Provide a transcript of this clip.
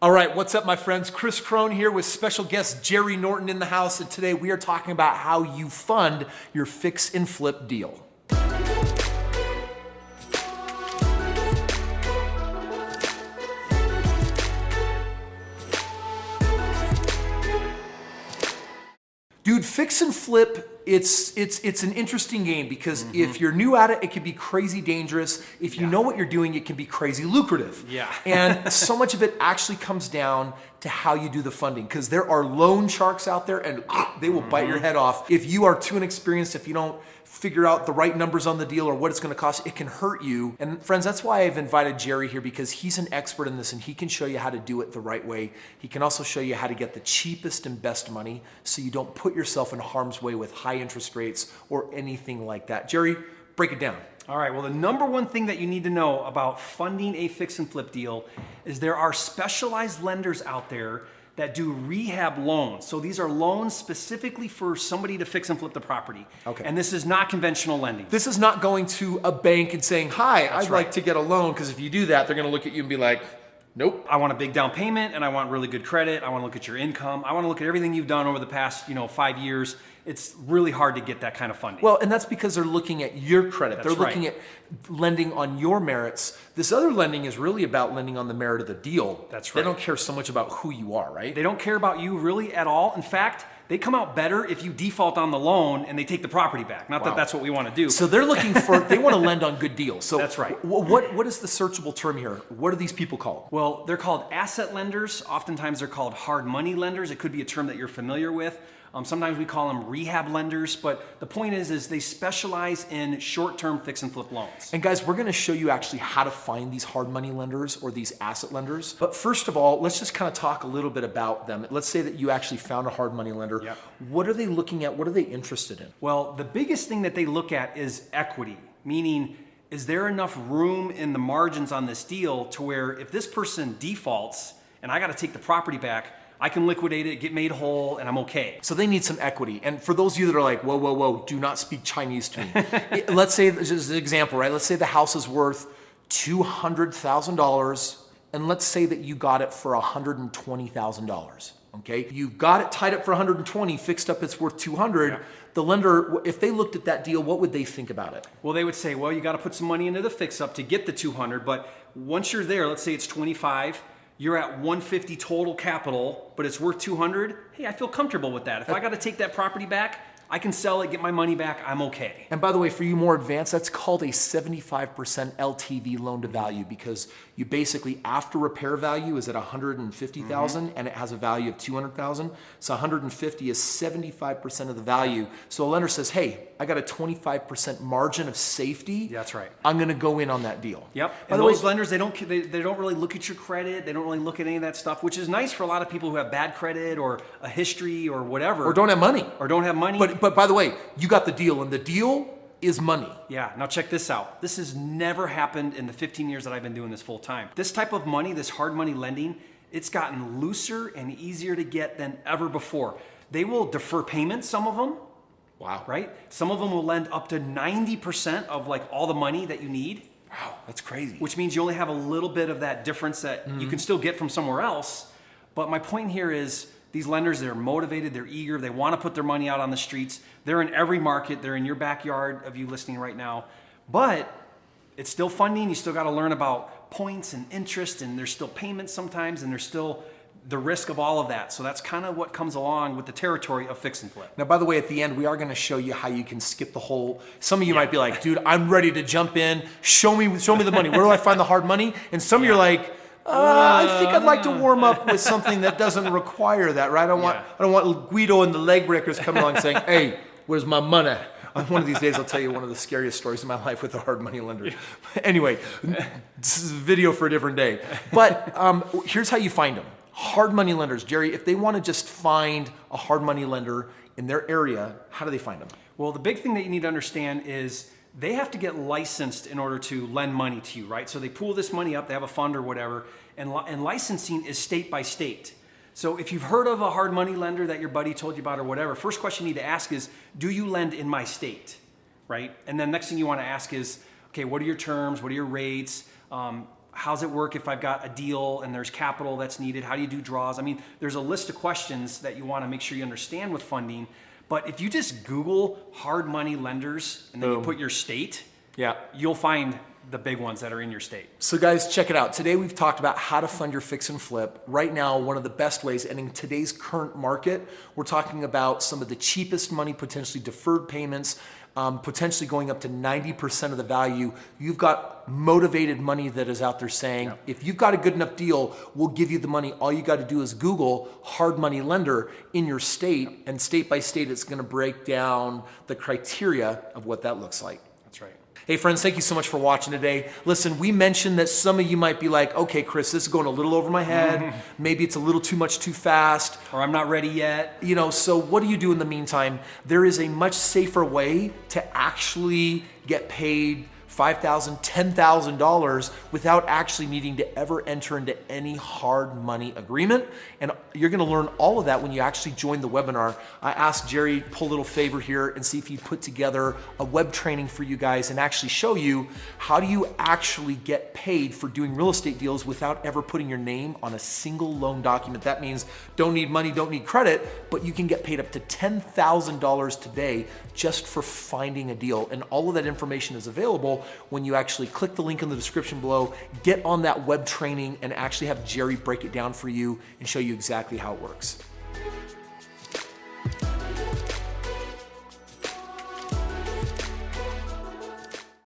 All right, what's up, my friends? Chris Crone here with special guest Jerry Norton in the house, and today we are talking about how you fund your fix and flip deal. Dude, fix and flip, it's an interesting game because if you're new at it, it can be crazy dangerous. If you know what you're doing, it can be crazy lucrative. Yeah. And so much of it actually comes down to how you do the funding, because there are loan sharks out there and they will bite your head off. If you are too inexperienced, if you don't figure out the right numbers on the deal or what it's gonna cost, it can hurt you. And friends, that's why I've invited Jerry here, because he's an expert in this and he can show you how to do it the right way. He can also show you how to get the cheapest and best money so you don't put yourself in harm's way with high interest rates or anything like that. Jerry, break it down. All right, well, the number one thing that you need to know about funding a fix and flip deal is there are specialized lenders out there that do rehab loans. So these are loans specifically for somebody to fix and flip the property. Okay. And this is not conventional lending. This is not going to a bank and saying, hi, I'd like to get a loan, because if you do that, they're gonna look at you and be like, nope. I want a big down payment and I want really good credit. I want to look at your income. I want to look at everything you've done over the past, 5 years. It's really hard to get that kind of funding. Well, and that's because they're looking at your credit. That's they're looking at lending on your merits. This other lending is really about lending on the merit of the deal. That's right. They don't care so much about who you are, right? They don't care about you really at all. In fact, they come out better if you default on the loan and they take the property back. Not that that's what we want to do. So they're looking for, they want to lend on good deals. So that's right. What is the searchable term here? What are these people called? Well, they're called asset lenders. Oftentimes they're called hard money lenders. It could be a term that you're familiar with. Sometimes we call them rehab lenders, but the point is they specialize in short-term fix and flip loans. And guys, we're gonna show you actually how to find these hard money lenders or these asset lenders. But first of all, let's just kind of talk a little bit about them. Let's say that you actually found a hard money lender. Yep. What are they looking at? What are they interested in? Well, the biggest thing that they look at is equity, meaning is there enough room in the margins on this deal to where if this person defaults and I gotta take the property back, I can liquidate it, get made whole, and I'm okay. So they need some equity. And for those of you that are like, whoa, whoa, whoa, do not speak Chinese to me. Let's say, just an example, right? Let's say the house is worth $200,000, and let's say that you got it for $120,000. Okay, you got it tied up for 120, fixed up it's worth 200. Yeah. The lender, if they looked at that deal, what would they think about it? Well, they would say, well, you got to put some money into the fix up to get the 200, but once you're there, let's say it's 25, you're at 150 total capital, but it's worth 200. Hey, I feel comfortable with that. If I got to take that property back, I can sell it, get my money back, I'm okay. And by the way, for you more advanced, that's called a 75% LTV loan to value, because you basically, after repair value is at 150,000 and it has a value of 200,000. So 150 is 75% of the value. So a lender says, hey, I got a 25% margin of safety. That's right. I'm gonna go in on that deal. Yep. And those lenders, they don't really look at your credit. They don't really look at any of that stuff, which is nice for a lot of people who have bad credit or a history or whatever. Or don't have money. But by the way, you got the deal, and the deal is money. Yeah, now check this out. This has never happened in the 15 years that I've been doing this full time. This type of money, this hard money lending, it's gotten looser and easier to get than ever before. They will defer payments, some of them. Wow. Right? Some of them will lend up to 90% of like all the money that you need. Wow, that's crazy. Which means you only have a little bit of that difference that you can still get from somewhere else. But my point here is, these lenders, they're motivated, they're eager, they want to put their money out on the streets. They're in every market, they're in your backyard of you listening right now. But it's still funding, you still got to learn about points and interest, and there's still payments sometimes, and there's still the risk of all of that. So that's kind of what comes along with the territory of fix and flip. Now, by the way, at the end, we are going to show you how you can skip the whole. Some of you might be like, dude, I'm ready to jump in. Show me the money. Where do I find the hard money? And some of you are like, I think I'd like to warm up with something that doesn't require that, right? I don't want Guido and the leg breakers coming along saying, hey, where's my money? One of these days, I'll tell you one of the scariest stories of my life with a hard money lender. Anyway, this is a video for a different day. But here's how you find them. Hard money lenders. Jerry, if they want to just find a hard money lender in their area, how do they find them? Well, the big thing that you need to understand is they have to get licensed in order to lend money to you, right? So they pool this money up, they have a fund or whatever, and licensing is state by state. So if you've heard of a hard money lender that your buddy told you about or whatever, first question you need to ask is, do you lend in my state, right? And then next thing you want to ask is, okay, what are your terms? What are your rates? how's it work if I've got a deal and there's capital that's needed? How do you do draws? I mean, there's a list of questions that you want to make sure you understand with funding. But if you just Google hard money lenders and then you Boom. put your state, Yeah. you'll find the big ones that are in your state. So guys, check it out. Today we've talked about how to fund your fix and flip. Right now, one of the best ways, and in today's current market, we're talking about some of the cheapest money, potentially deferred payments, potentially going up to 90% of the value. You've got motivated money that is out there saying, if you've got a good enough deal, we'll give you the money. All you got to do is Google hard money lender in your state, and state by state, it's going to break down the criteria of what that looks like. That's right. Hey friends, thank you so much for watching today. Listen, we mentioned that some of you might be like, okay, Chris, this is going a little over my head. Maybe it's a little too much too fast. Or I'm not ready yet. You know, so what do you do in the meantime? There is a much safer way to actually get paid $5,000, $10,000 without actually needing to ever enter into any hard money agreement. And you're gonna learn all of that when you actually join the webinar. I asked Jerry to pull a little favor here and see if he'd put together a web training for you guys and actually show you how do you actually get paid for doing real estate deals without ever putting your name on a single loan document. That means don't need money, don't need credit, but you can get paid up to $10,000 today just for finding a deal. And all of that information is available when you actually click the link in the description below, get on that web training, and actually have Jerry break it down for you and show you exactly how it works.